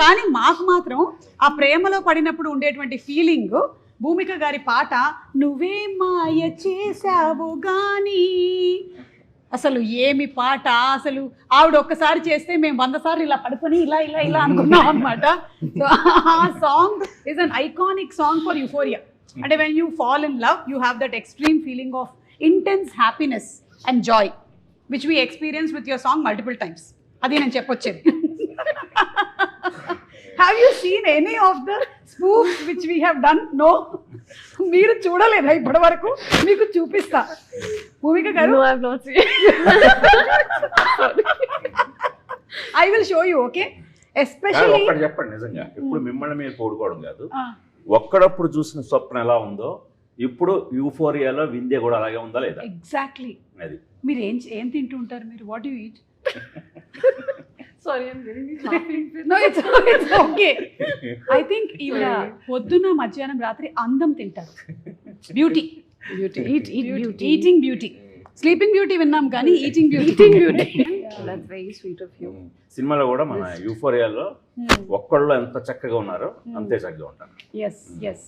కానీ మాకు మాత్రం ఆ ప్రేమలో పడినప్పుడు ఉండేటువంటి ఫీలింగ్ భూమిక గారి పాట నువ్వే మాయ చేసావు గాని, అసలు ఏమి పాట అసలు. ఆవిడ ఒక్కసారి చేస్తే మేము 100 సార్లు ఇలా పడుకొని ఇలా ఇలా ఇలా అనుకున్నాం అనమాట. సో ఆ song is an iconic song for euphoria. అంటే when you fall in love you have that extreme feeling of intense happiness and joy which we experience with your song multiple times. అది నేను చెప్పొచ్చేది. Have you seen any of the spoofs which we have done? No, మీరు చూడలేదా ఇప్పటి వరకు? మీకు చూపిస్తా. Bhumika garu, I will show you. Okay, especially ఒక్కటి చెప్పండి, నిజంగా ఇప్పుడు మిమ్మల్ని మీరు పోడుకోవడం కాదు, ఒక్కడప్పుడు చూసిన స్వప్నం ఎలా ఉందో ఇప్పుడు యూఫోరియాలో వింధ్య కూడా అలాగే ఉందా లేదా? ఎగ్జాక్ట్లీ. అది మీరు ఏం తింటూ ఉంటారు? మీరు what you eat? Sorry, I'm getting laughing. No, it's okay. I think ఈవిడ పొద్దున మధ్యాహ్నం రాత్రి అందం తింటారు. Beauty, eating beauty. Sleeping beauty విన్నాం కానీ eating beauty. That's very sweet of you. సినిమాలో కూడా మన యూఫోరియాలో ఒక్కళ్ళు ఎంత చక్కగా ఉన్నారో అంతే చక్కగా ఉంటారు. Yes.